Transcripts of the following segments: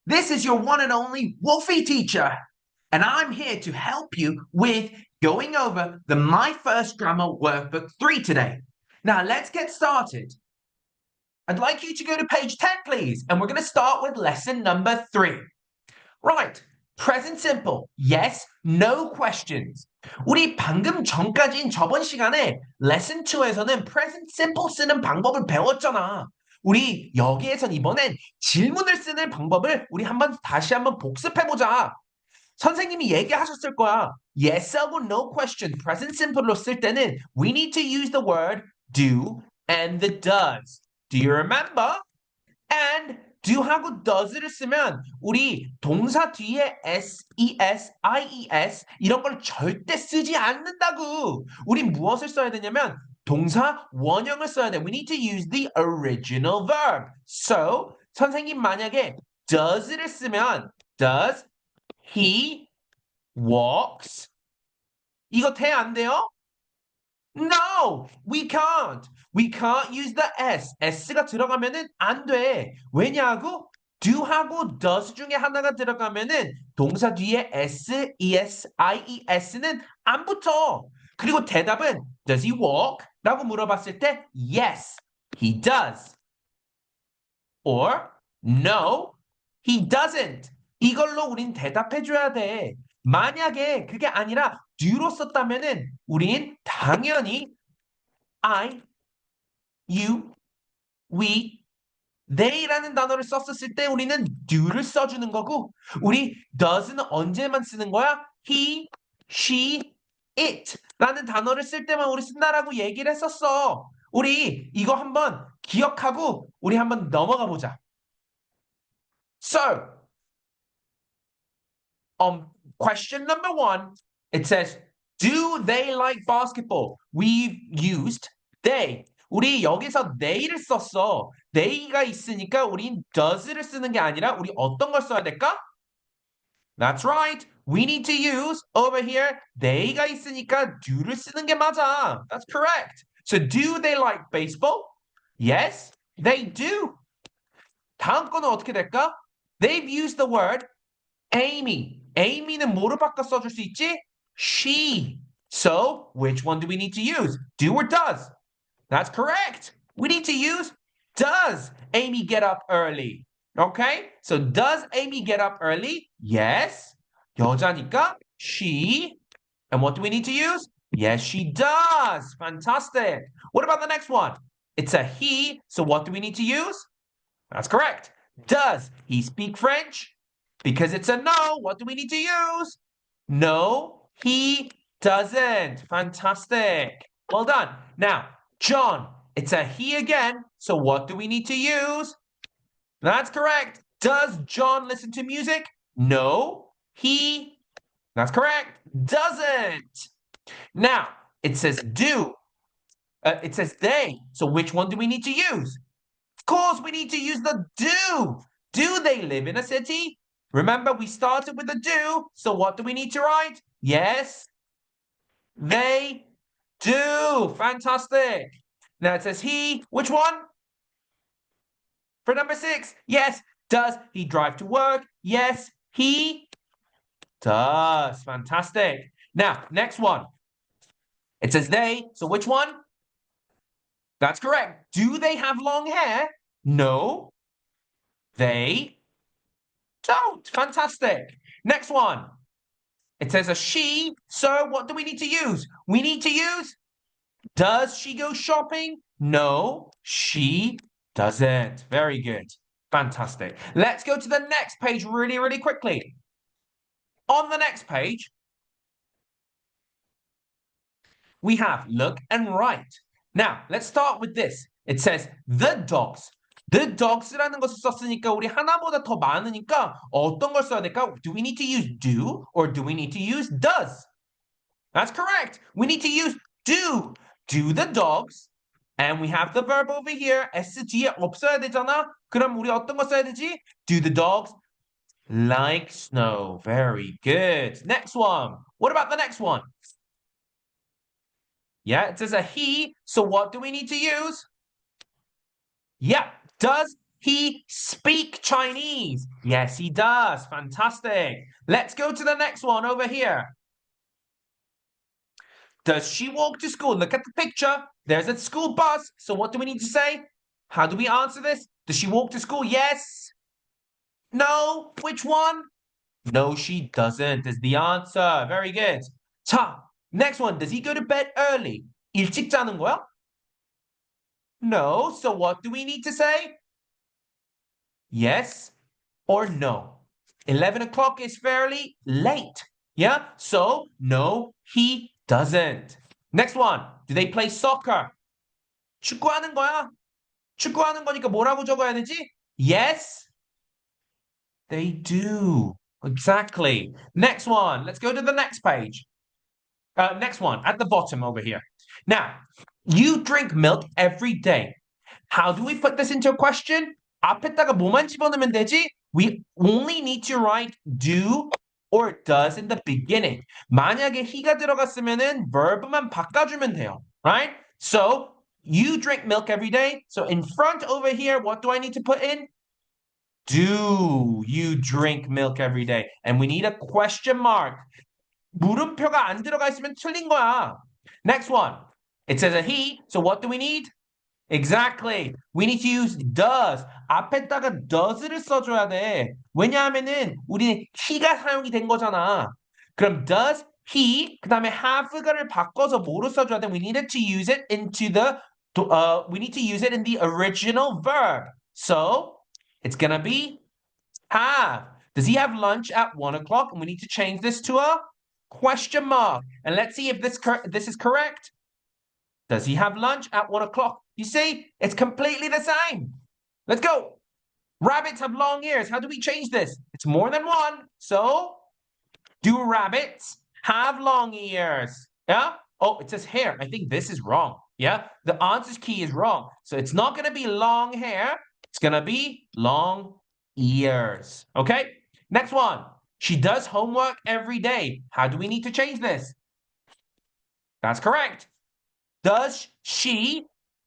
This is your one and only Wolfie teacher, and I'm here to help you with going over the My First Grammar Workbook 3 today. Now, let's get started. I'd like you to go to page 10, please, and we're going to start with lesson number 3. Right, present simple, yes, no questions. 우리 방금 전까지인 저번 시간에 lesson 2에서는 present simple 쓰는 방법을 배웠잖아. 우리 여기에선 이번엔 질문을 쓰는 방법을 우리 다시 한번 복습해보자. 선생님이 얘기하셨을 거야. Yes하고 no question, present simple로 쓸 때는 we need to use the word do and the does. Do you remember? And do하고 does를 쓰면 우리 동사 뒤에 ses, ies 이런 걸 절대 쓰지 않는다고. 우리 무엇을 써야 되냐면 동사 원형을 써야 돼. We need to use the original verb. So 선생님 만약에 does를 쓰면 does he walks 이거 돼 안 돼요? No, we can't. We can't use the S. S가 들어가면은 안 돼. 왜냐하고 do하고 does 중에 하나가 들어가면은 동사 뒤에 S, ES, IES는 안 붙어. 그리고 대답은 does he walk? 라고 물어봤을 때 yes, he does. Or no, he doesn't. 이걸로 우린 대답해줘야 돼. 만약에 그게 아니라 do로 썼다면은 우린 당연히 I, you, we, they라는 단어를 썼을 때 우리는 do를 써주는 거고 우리 does는 언제만 쓰는 거야? he, she, it 라는 단어를 쓸 때만 우리 쓴다라고 얘기를 했었어. 우리 이거 한번 기억하고 우리 한번 넘어가 보자. So, question number 1, it says, do they like basketball? We've used they. 우리 여기서 they를 썼어. they가 있으니까 우린 does를 쓰는 게 아니라 우리 어떤 걸 써야 될까? That's right. We need to use over here they가 있으니까 do를 쓰는 게 맞아. That's correct. So do they like baseball? Yes, they do. 다음 거는 어떻게 될까? They've used the word Amy. Amy는 뭐로 바꿔 써줄 수 있지? She. So, which one do we need to use? Do or does? That's correct. We need to use does Amy get up early? Okay? So, does Amy get up early? Yes. 여자니까 she. And what do we need to use? Yes, she does. Fantastic. What about the next one? It's a he. So, what do we need to use? That's correct. Does he speak French? Because it's a no, what do we need to use? No, he doesn't. Fantastic. Well done. Now, John, it's a he again. So what do we need to use? That's correct. Does John listen to music? No, he, that's correct, doesn't. Now, it says do. It says they. So which one do we need to use? Of course, we need to use the do. Do they live in a city? Remember, we started with a do, so what do we need to write? Yes, they do. Fantastic. Now it says he. Which one? For number 6, yes. Does he drive to work? Yes, he does. Fantastic. Now, next one. It says they, so which one? That's correct. Do they have long hair? No, they don't. Fantastic. Next one. It says a she. So what do we need to use? We need to use, does she go shopping? No, she doesn't. Very good. Fantastic. Let's go to the next page really, really quickly. On the next page, we have look and write. Now, let's start with this. It says the dogs. The dogs라는 것을 썼으니까 우리 하나보다 더 많으니까 어떤 걸 써야 될까? Do we need to use do or do we need to use does? That's correct. We need to use do. Do the dogs. And we have the verb over here. S 뒤에 없어야 되잖아. 그럼 우리 어떤 거 써야 되지? Do the dogs like snow? Very good. Next one. What about the next one? Yeah, it says a he. So what do we need to use? Yeah. Does he speak Chinese? Yes, he does. Fantastic. Let's go to the next one over here. Does she walk to school? Look at the picture. There's a school bus. So what do we need to say? How do we answer this? Does she walk to school? Yes. No. Which one? No, she doesn't is the answer. Very good. 자, next one. Does he go to bed early? 일찍 자는 거야? No. So what do we need to say? Yes or no. 11 o'clock is fairly late. Yeah? So, no, he doesn't. Next one. Do they play soccer? 축구하는 거야? 축구하는 거니까 뭐라고 적어야 되지? Yes, they do. Exactly. Next one. Let's go to the next page. Next one, at the bottom over here. Now, you drink milk every day. How do we put this into a question? 앞에다가 뭐만 집어넣으면 되지? We only need to write do or does in the beginning. 만약에 he가 들어갔으면은 verb만 바꿔주면 돼요. Right? So, you drink milk every day. So, in front over here, what do I need to put in? Do you drink milk every day? And we need a question mark. 물음표가 안 들어가 있으면 틀린 거야. Next one. It says a he. So, what do we need? Exactly. We need to use does. 앞에다가 does를 써줘야 돼. 왜냐하면은 우리는 he가 사용이 된 거잖아. 그럼 does he 그 다음에 have를 바꿔서 뭐로 써줘야 돼? We needed to use it into the we need to use it in the original verb. So it's gonna be have. Does he have lunch at 1 o'clock? And we need to change this to a question mark. And let's see if this is correct. Does he have lunch at 1 o'clock? You see, it's completely the same. Let's go. Rabbits have long ears. How do we change this? It's more than one. So, do rabbits have long ears? Yeah? Oh, it says hair. I think this is wrong. Yeah? The answers key is wrong. So, it's not going to be long hair. It's going to be long ears. Okay? Next one. She does homework every day. How do we need to change this? That's correct. Does she?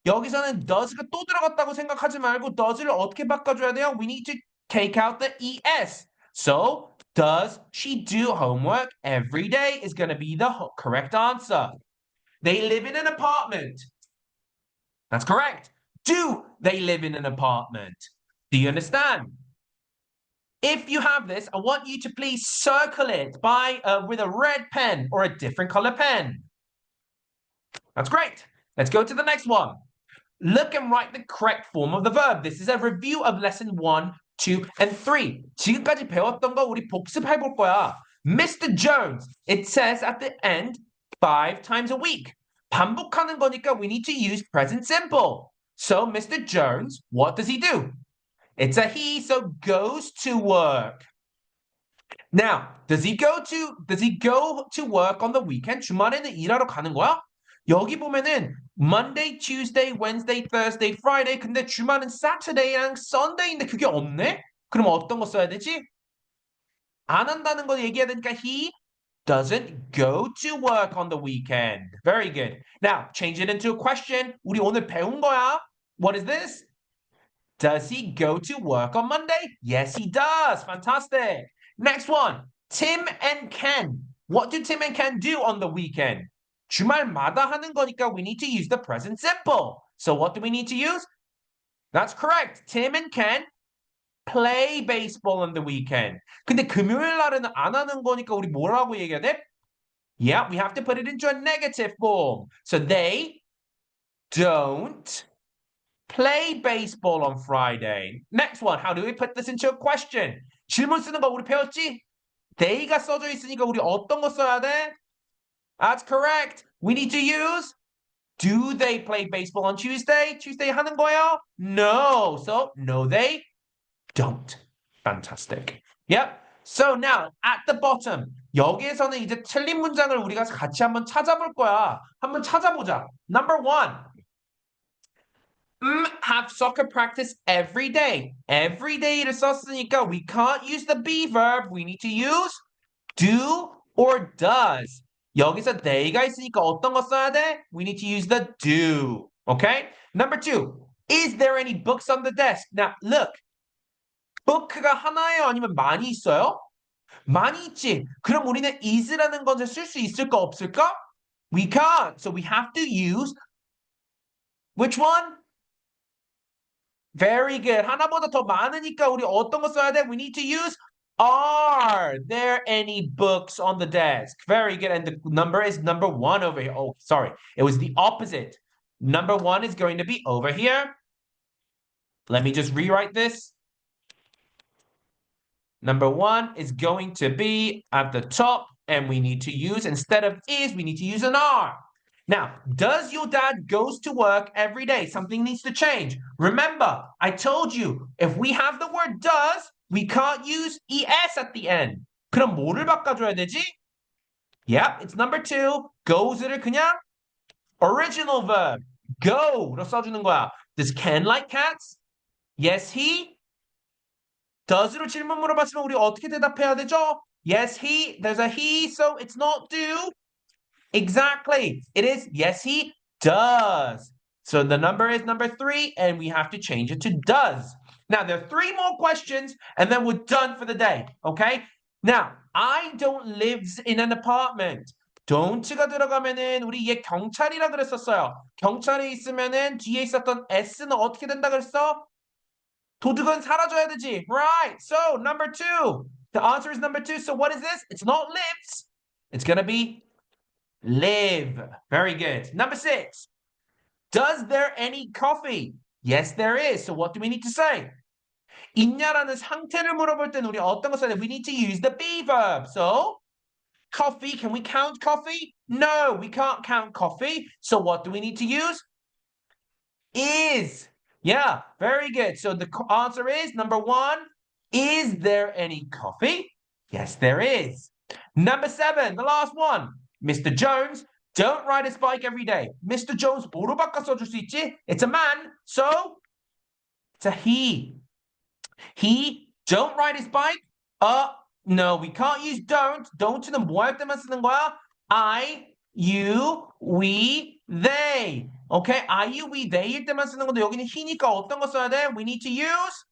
여기서는 does가 또 들어갔다고 생각하지 말고 does를 어떻게 바꿔줘야 돼요? We need to take out the es. So, does she do homework every day is going to be the correct answer. They live in an apartment. That's correct. Do they live in an apartment? Do you understand? If you have this, I want you to please circle it with a red pen or a different color pen. That's great. Let's go to the next one. Look and write the correct form of the verb. This is a review of lesson 1, 2, and 3. 지금까지 배웠던 거 우리 복습해 볼 거야. Mr. Jones, it says at the end 5 times a week. 반복하는 거니까 we need to use present simple. So Mr. Jones, what does he do? It's a he, so goes to work. Now, does he go to work on the weekend? 주말에는 일하러 가는 거야? 여기 보면은 Monday, Tuesday, Wednesday, Thursday, Friday. 근데 주말은 Saturday랑 Sunday인데 그게 없네? 그럼 어떤 거 써야 되지? 안 한다는 거 얘기해야 되니까 he doesn't go to work on the weekend. Very good. Now, change it into a question. 우리 오늘 배운 거야. What is this? Does he go to work on Monday? Yes, he does. Fantastic. Next one. Tim and Ken. What do Tim and Ken do on the weekend? 주말마다 하는 거니까 we need to use the present simple. So what do we need to use? That's correct. Tim and Ken play baseball on the weekend. 근데 금요일 날에는 안 하는 거니까 우리 뭐라고 얘기해야 돼? Yeah, we have to put it into a negative form. So they don't play baseball on Friday. Next one. How do we put this into a question? 질문 쓰는 거 우리 배웠지? they가 써져 있으니까 우리 어떤 거 써야 돼? That's correct. We need to use do they play baseball on Tuesday? Tuesday 하는 거예요? No. So, no, they don't. Fantastic. Yep. So now, at the bottom. 여기에서는 이제 틀린 문장을 우리가 같이 한번 찾아볼 거야. 한번 찾아보자. Number 1. Have soccer practice every day. Every day를 썼으니까 we can't use the be verb. We need to use do or does. 여기서 they가 있으니까 어떤 거 써야 돼? We need to use the do. Okay? Number 2. Is there any books on the desk? Now, look. book가 하나예요? 아니면 많이 있어요? 많이 있지. 그럼 우리는 is라는 것을 쓸 수 있을까 없을까? We can't. So we have to use which one? Very good. 하나보다 더 많으니까 우리 어떤 거 써야 돼? We need to use are there any books on the desk? Very good. And the number is number 1 over here. Oh, sorry. It was the opposite. Number 1 is going to be over here. Let me just rewrite this. Number 1 is going to be at the top, and we need to use, instead of is, we need to use an are. Now, does your dad goes to work every day? Something needs to change. Remember, I told you, if we have the word does, we can't use es at the end. 그럼 뭐를 바꿔줘야 되지? Yep, it's number 2. goes를 그냥 original verb, go로 써주는 거야. Does Ken like cats? Yes, he. does로 질문 물어봤으면 우리 어떻게 대답해야 되죠? Yes, he. There's a he, so it's not do. Exactly. It is yes, he does. So the number is number 3, and we have to change it to does. Now, there are 3 more questions, and then we're done for the day. Okay? Now, I don't live in an apartment. don't가 들어가면은 우리 얘 경찰이라 그랬었어요. 경찰이 있으면은 뒤에 있었던 s는 어떻게 된다 그랬어? 도둑은 사라져야 되지. Right. So, number 2. The answer is number 2. So, what is this? It's not lives. It's going to be live. Very good. Number 6. Does there any coffee? Yes, there is. So, what do we need to say? 있냐라는 상태를 물어볼 때는 우리 어떤 거 써야 돼? We need to use the be verb. So, coffee. Can we count coffee? No, we can't count coffee. So, what do we need to use? Is. Yeah, very good. So the answer is number 1. Is there any coffee? Yes, there is. Number 7, the last one. Mr. Jones, don't ride his bike every day. Mr. Jones, 뭐로 바꿔 써줄 수 있지? It's a man, so it's a he. He don't ride his bike? No, we can't use don't. Don't는 뭐 할 때만 쓰는 거야? I, you, we, they. Okay, I, you, we, they일 때만 쓰는 건데 여기는 he니까 어떤 거 써야 돼? We need to use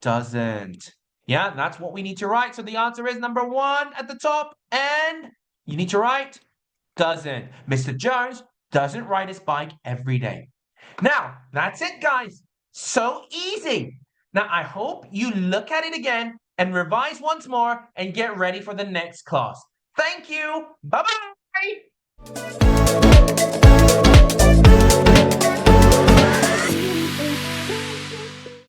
doesn't. Yeah, that's what we need to write. So the answer is number 1 at the top, and you need to write doesn't. Mr. Jones doesn't ride his bike every day. Now, that's it, guys. So easy. Now, I hope you look at it again and revise once more and get ready for the next class. Thank you. Bye-bye.